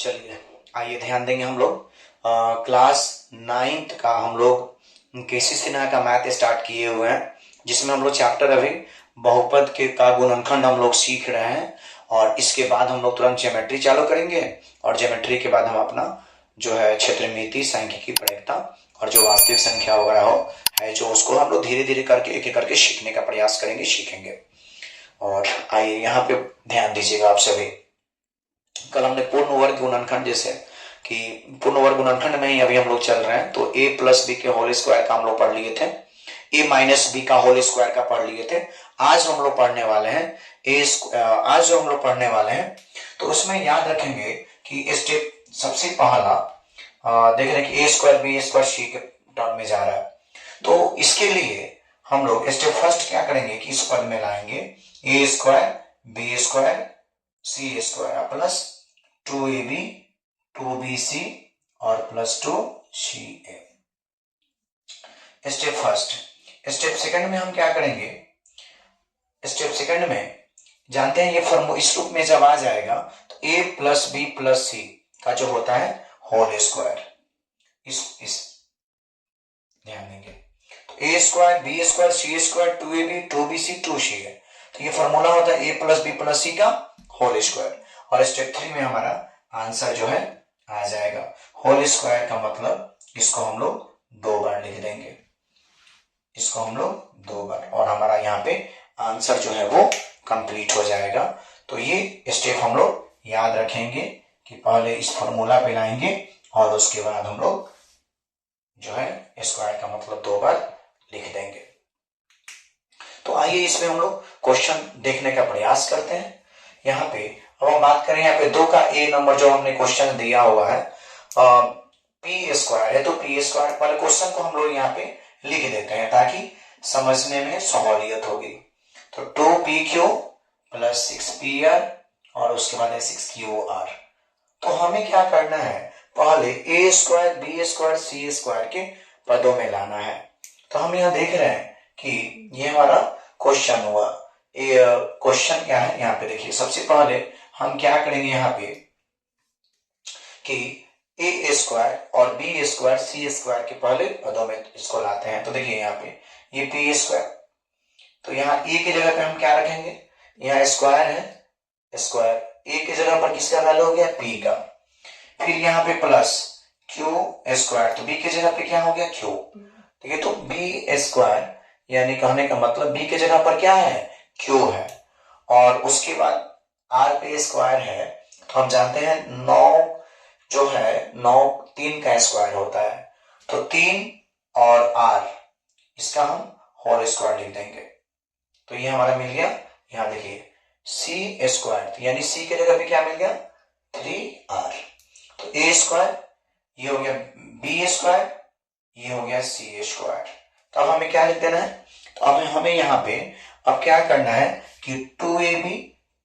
चलिए आइए ध्यान देंगे हम लोग क्लास 9th का हम लोग केसी सिन्हा का मैथ स्टार्ट किए हुए हैं, जिसमें हम लोग चैप्टर अभी बहुपद के का गुणनखंड हम लोग सीख रहे हैं। और इसके बाद हम लोग तुरंत ज्योमेट्री चालू करेंगे और ज्योमेट्री के बाद हम अपना जो है क्षेत्रमिति, सांख्यिकी, प्रयोक्ता और जो वास्तविक संख्या वगैरह हो है जो उसको हम लोग धीरे धीरे करके एक एक करके सीखने का प्रयास करेंगे, सीखेंगे। और आइए यहाँ पे ध्यान दीजिएगा आप सभी। कल हमने पूर्ण वर्ग गुणनखंड, जैसे कि पूर्ण वर्ग गुणनखंड में ही अभी हम लोग चल रहे हैं, तो a प्लस बी के होल स्क्वायर का हम लोग पढ़ लिए थे, a माइनस बी का होल स्क्वायर का पढ़ लिए थे। आज हम लोग पढ़ने वाले हैं आज जो हम लोग पढ़ने वाले हैं तो उसमें याद रखेंगे कि स्टेप सबसे पहला देख रहे हैं कि a स्क्वायर बी स्क्वायर सी के टर्म में जा रहा है। तो इसके लिए हम लोग स्टेप फर्स्ट क्या करेंगे कि इस पद में लाएंगे a square B square C square plus 2ab 2bc और plus 2ca। Step first. Step second में हम क्या करेंगे, स्टेप सेकंड में जानते हैं ये फॉर्मूला इस रूप में जब आ जाएगा तो a plus B plus C का जो होता है होल स्क्वायर, इस ध्यान देंगे तो a square B square C square 2ab 2bc 2c है। तो ये फॉर्मूला होता है a plus B plus C का होल स्क्वायर। और स्टेप 3 में हमारा आंसर जो है आ जाएगा। होल स्क्वायर का मतलब इसको हम लोग 2 बार लिख देंगे, इसको हम लोग 2 बार, और हमारा यहाँ पे आंसर जो है वो कंप्लीट हो जाएगा। तो ये स्टेप हम लोग याद रखेंगे कि पहले इस फॉर्मूला पे लाएंगे और उसके बाद हम लोग जो है स्क्वायर का मतलब 2 बार लिख देंगे। तो आइए इसमें हम लोग क्वेश्चन देखने का प्रयास करते हैं। यहाँ पे अब हम बात करें, यहाँ पे 2 का a नंबर जो हमने क्वेश्चन दिया हुआ है पी स्क्वायर है, तो पी स्क्वायर वाले क्वेश्चन को हम लोग यहाँ पे लिख देते हैं ताकि समझने में सहूलियत होगी। तो 2pq प्लस 6pr और उसके बाद है 6qr। तो हमें क्या करना है, पहले a square B square C square के पदों में लाना है। तो हम यहाँ देख रहे हैं कि ये हमारा क्वेश्चन हुआ। क्वेश्चन क्या है, यहाँ पे देखिए सबसे पहले हम क्या करेंगे यहाँ पे कि ए स्क्वायर और बी स्क्वायर सी स्क्वायर के पहले पदों में इसको लाते हैं। तो देखिए यहाँ पे ये पी स्क्वायर, तो यहाँ ए की जगह पे हम क्या रखेंगे, यहाँ स्क्वायर है, स्क्वायर ए की जगह पर किसका वैल्यू हो गया पी का। फिर यहाँ पे प्लस क्यू स्क्वायर, तो बी की जगह पे क्या हो गया क्यू। ठीक है, तो बी स्क्वायर यानी कहने का मतलब बी की जगह पर क्या है क्यू है। और उसके बाद आर पे स्क्वायर है, तो हम जानते हैं 9 जो है 9 3 का स्क्वायर होता है, तो 3 और आर इसका हम होल स्क्वायर लिख देंगे। तो ये हमारा मिल गया। यहाँ देखिए सी स्क्वायर यानी सी की जगह पे क्या मिल गया 3r। तो ए स्क्वायर ये हो गया बी स्क्वायर, ये हो गया सी स्क्वायर। तो अब हमें क्या लिख देना है, तो अब हमें यहाँ पे अब क्या करना है कि 2ab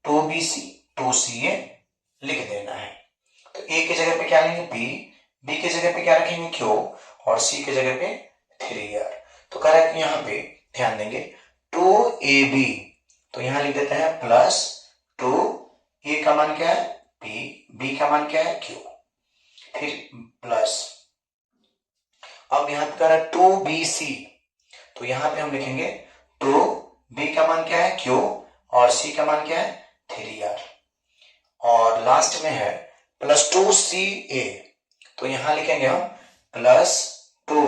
2bc 2ca लिख देना है। तो a की जगह पे क्या लेंगे b, b की जगह पे क्या रखेंगे q और c की जगह पे 3r। तो कह रहा है कि यहाँ पे ध्यान देंगे 2ab, तो यहाँ लिख देते हैं प्लस 2, a का मान क्या है p, b का मान क्या है q, फिर प्लस अब यहाँ पे कह रहा है 2bc, तो यहाँ पे हम लिखेंगे 2b का मान क्या है q और c का मान क्या है 3r। और लास्ट में है प्लस 2ca, तो यहां लिखेंगे हम प्लस 2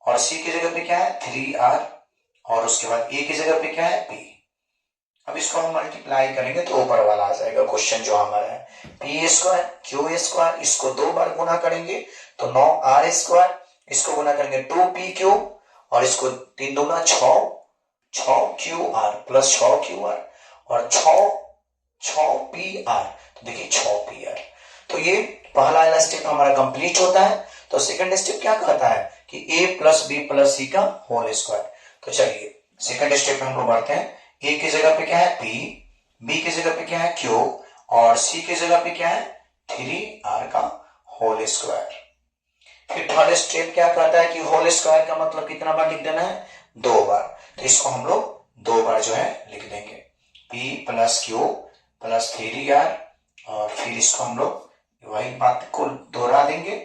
और c की जगह पे क्या है 3r और उसके बाद a की जगह पे क्या है p। अब इसको हम मल्टीप्लाई करेंगे तो ऊपर वाला आ जाएगा क्वेश्चन जो हमारा है पी स्क्वायर क्यू स्क्वायर, इसको 2 बार गुना करेंगे तो 9r स्क्वायर, इसको गुना करेंगे 2pq और इसको 3 दूना 6qr प्लस 6qr और 6pr, तो देखिए 6pr। तो ये पहला वाला स्टेप हमारा कंप्लीट होता है। तो सेकंड स्टेप क्या कहता है कि a plus B plus C का होल स्क्वायर। तो चलिए सेकंड स्टेप में हम लोग बढ़ते हैं। a की जगह पे क्या है p, b की जगह पे क्या है q और c की जगह पे क्या है 3r का होल स्क्वायर। फिर थर्ड स्टेप क्या कहता है कि होल स्क्वायर का मतलब कितना बार लिख देना है 2 बार। तो इसको हम लोग 2 बार जो है लिख देंगे p plus q plus 3r और फिर इसको हम लोग वही बात को दोहरा देंगे,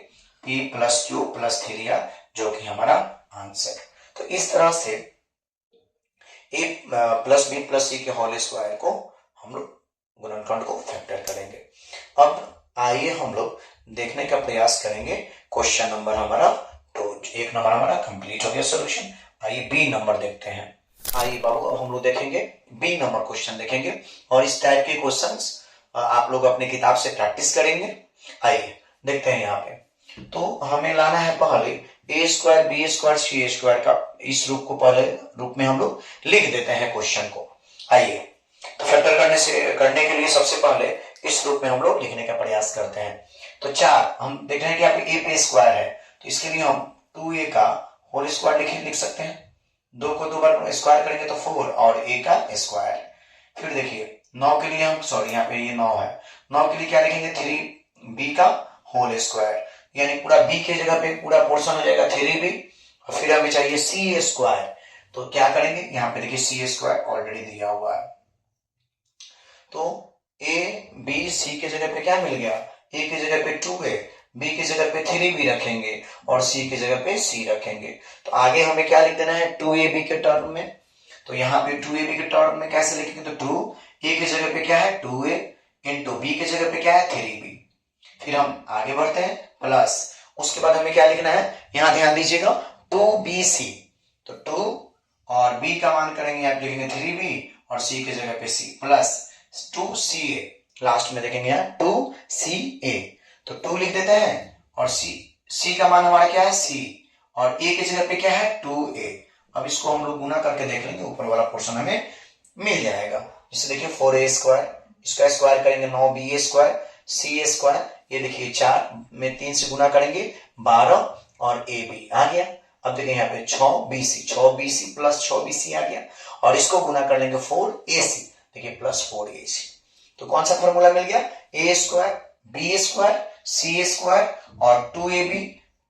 p plus Q plus 3r, जो कि हमारा आंसर। तो इस तरह से a प्लस बी प्लस सी के होल स्क्वायर को हम लोग गुणनखंड को फैक्टर करेंगे। अब आइए हम लोग देखने का प्रयास करेंगे क्वेश्चन नंबर हमारा 2। एक नंबर हमारा कंप्लीट हो गया सोल्यूशन। आइए बी नंबर देखते हैं। आइए बाबू अब हम लोग देखेंगे बी नंबर क्वेश्चन देखेंगे, और इस टाइप के क्वेश्चंस आप लोग अपनी किताब से प्रैक्टिस करेंगे। आइए देखते हैं यहाँ पे। तो हमें लाना है पहले ए square B square C square का इस रूप को पहले रूप में हम लोग लिख देते हैं क्वेश्चन को। आइए तो फैक्टर करने के लिए सबसे पहले इस रूप में हम लोग लिखने का प्रयास करते हैं। तो 4 हम देख रहे हैं कि यहाँ पे ए पे स्क्वायर है, तो इसके लिए हम 2a का होल स्क्वायर लिख सकते हैं। 2 को 2 बार स्क्वायर करेंगे तो 4 और a का स्क्वायर। फिर देखिए 9 के लिए हम यहाँ पे ये 9 है, 9 के लिए क्या लिखेंगे 3b का होल स्क्वायर, यानी पूरा b के जगह पे पूरा पोर्शन हो जाएगा 3b। और फिर हमें चाहिए c स्क्वायर, तो क्या करेंगे यहाँ पे देखिए c स्क्वायर ऑलरेडी दिया हुआ है। तो a b c के जगह पे क्या मिल गया, a की जगह पे 2a, b की जगह पे 3b रखेंगे और c की जगह पे c रखेंगे। तो आगे हमें क्या लिख देना है 2ab के टर्म में। तो यहाँ पे 2ab के टर्म में कैसे लिखेंगे, तो 2a की जगह पे क्या है 2a इंटू b की जगह पे क्या है 3b। फिर हम आगे बढ़ते हैं प्लस, उसके बाद हमें क्या लिखना है, यहाँ ध्यान दीजिएगा 2bc, तो 2 और b का मान करेंगे आप लिखेंगे 3b और c की जगह पे c प्लस 2ca, लास्ट में देखेंगे यहाँ 2ca, तो 2 लिख देते हैं और c का मान हमारा क्या है c, और a की जगह पे क्या है 2a। अब इसको हम लोग गुना करके देख लेंगे, ऊपर वाला पोर्शन हमें मिल जाएगा। जैसे देखिए 4a स्क्वायर, इसका स्क्वायर करेंगे 9b स्क्वायर, c स्क्वायर, ये देखिए 4 में 3 से गुना करेंगे 12 और ab आ गया। अब देखिए यहाँ पे 6bc प्लस 6bc आ गया, और इसको गुना कर लेंगे 4ac, देखिए प्लस 4ac। तो कौन सा फॉर्मूला मिल गया, a square b square c square और 2ab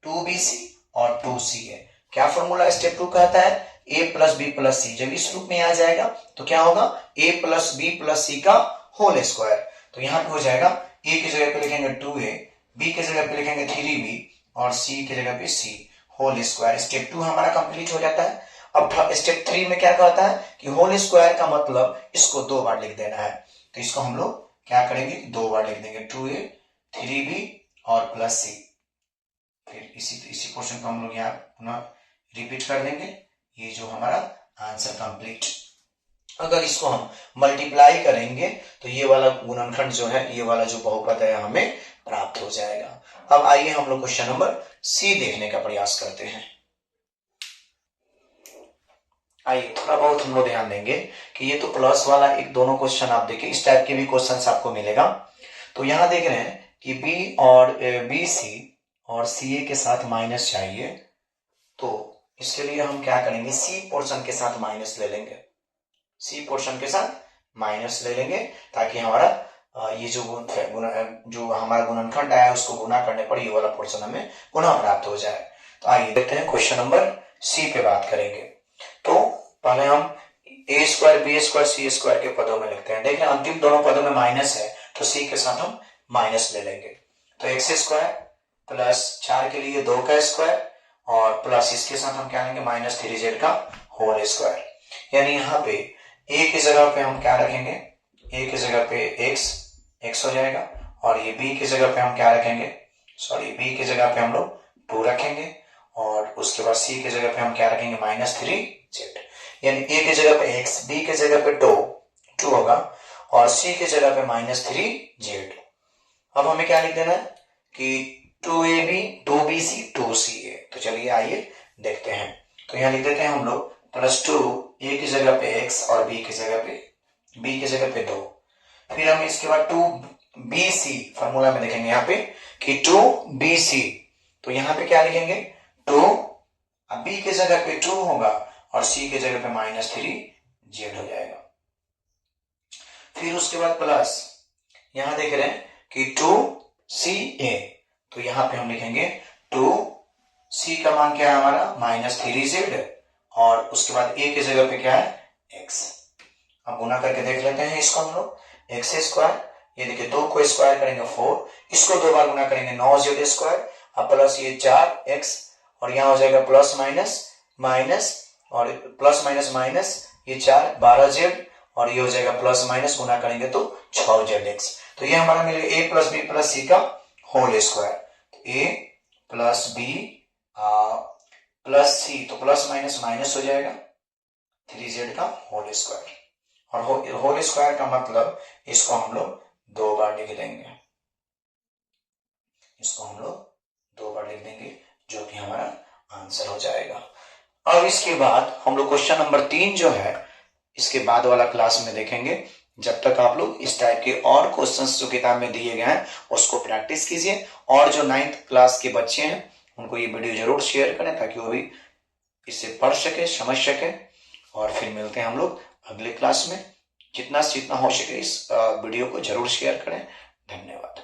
2bc और 2ca। क्या फॉर्मूला स्टेप 2 कहता है, a प्लस बी प्लस सी। जब इस रूप में आ जाएगा तो क्या होगा a plus B plus C का होल स्क्वायर। तो यहाँ पे हो जाएगा a की जगह पे लिखेंगे 2a, b की जगह पे लिखेंगे 3b और c की जगह पे c होल स्क्वायर। स्टेप 2 हमारा कंप्लीट हो जाता है। अब स्टेप 3 में क्या कहता है कि होल स्क्वायर का मतलब इसको 2 बार लिख देना है। तो इसको हम लोग क्या करेंगे 2 बार लिख देंगे 2a 3b और प्लस c। फिर इसी पोर्शन को हम लोग यहाँ पुनः रिपीट कर देंगे। ये जो हमारा आंसर कंप्लीट। अगर इसको हम मल्टीप्लाई करेंगे तो ये वाला गुणनखंड जो है, ये वाला जो बहुपद है हमें प्राप्त हो जाएगा। अब आइए हम लोग क्वेश्चन नंबर सी देखने का प्रयास करते हैं। आइए थोड़ा बहुत हम लोग ध्यान देंगे कि ये तो प्लस वाला एक दोनों क्वेश्चन आप देखिए, इस टाइप के भी क्वेश्चन आपको मिलेगा। तो यहां देख रहे हैं कि बी और बी सी और सी ए के साथ माइनस चाहिए, तो इसके लिए हम क्या करेंगे सी पोर्शन के साथ माइनस ले लेंगे, सी पोर्शन के साथ माइनस ले लेंगे, ताकि हमारा ये जो हमारा गुणनखंड आया उसको गुना करने पर ये वाला पोर्शन हमें पुनः प्राप्त हो जाए। तो आइए देखते हैं क्वेश्चन नंबर सी पे बात करेंगे। तो पहले हम ए square B square C square के पदों में लिखते हैं। देख रहे हैं अंतिम दोनों पदों में माइनस है, तो सी के साथ हम माइनस ले लेंगे। तो एक्स स्क्वायर प्लस 4 के लिए 2 का स्क्वायर और प्लस इसके साथ हम क्या लेंगे माइनस 3z का होल स्क्वायर। यानी यहाँ पे a की जगह पे हम क्या रखेंगे, a की जगह पे x हो जाएगा, और ये b की जगह पे हम क्या रखेंगे, b की जगह पे हम लोग 2 रखेंगे, और उसके बाद c की जगह पे हम क्या रखेंगे माइनस 3z। यानी a की जगह पे x, b की जगह पे 2 होगा और c की जगह पे माइनस 3z। अब हमें क्या लिख देना है कि 2ab 2bc 2ca। तो चलिए आइए देखते हैं। तो यहाँ लिख देते हैं हम लोग प्लस 2 a की जगह पे x और b की जगह पे 2। फिर हम इसके बाद 2bc फॉर्मूला में देखेंगे यहाँ पे कि 2bc, तो यहाँ पे क्या लिखेंगे 2, अब b की जगह पे 2 होगा और c की जगह पे माइनस 3z हो जाएगा। फिर उसके बाद प्लस यहाँ देख रहे हैं कि 2ca, तो यहाँ पे हम लिखेंगे 2c का मान क्या है हमारा माइनस 3z, और उसके बाद a की जगह पे क्या है x। अब गुना करके देख लेते हैं इसको हम लोग, एक्स स्क्वायर ये देखिए 2 को स्क्वायर करेंगे 4, इसको 2 बार गुना करेंगे 9z स्क्वायर, अब प्लस ये 4x और यहाँ हो जाएगा प्लस माइनस माइनस और प्लस माइनस माइनस ये 4 12z और ये हो जाएगा प्लस माइनस गुना करेंगे तो 6zx। तो ये हमारा मिलेगा a plus B plus C का whole square. a plus B plus C तो प्लस माइनस माइनस हो जाएगा 3z का होल स्क्वायर, और होल स्क्वायर का मतलब इसको हम लोग 2 बार लिख देंगे, इसको हम लोग 2 बार लिख देंगे जो कि हमारा आंसर हो जाएगा। अब इसके बाद हम लोग क्वेश्चन नंबर 3 जो है इसके बाद वाला क्लास में देखेंगे। जब तक आप लोग इस टाइप के और क्वेश्चंस जो किताब में दिए गए हैं उसको प्रैक्टिस कीजिए, और जो 9th क्लास के बच्चे हैं उनको ये वीडियो जरूर शेयर करें ताकि वो भी इससे पढ़ सके समझ सके। और फिर मिलते हैं हम लोग अगले क्लास में। जितना हो सके इस वीडियो को जरूर शेयर करें। धन्यवाद।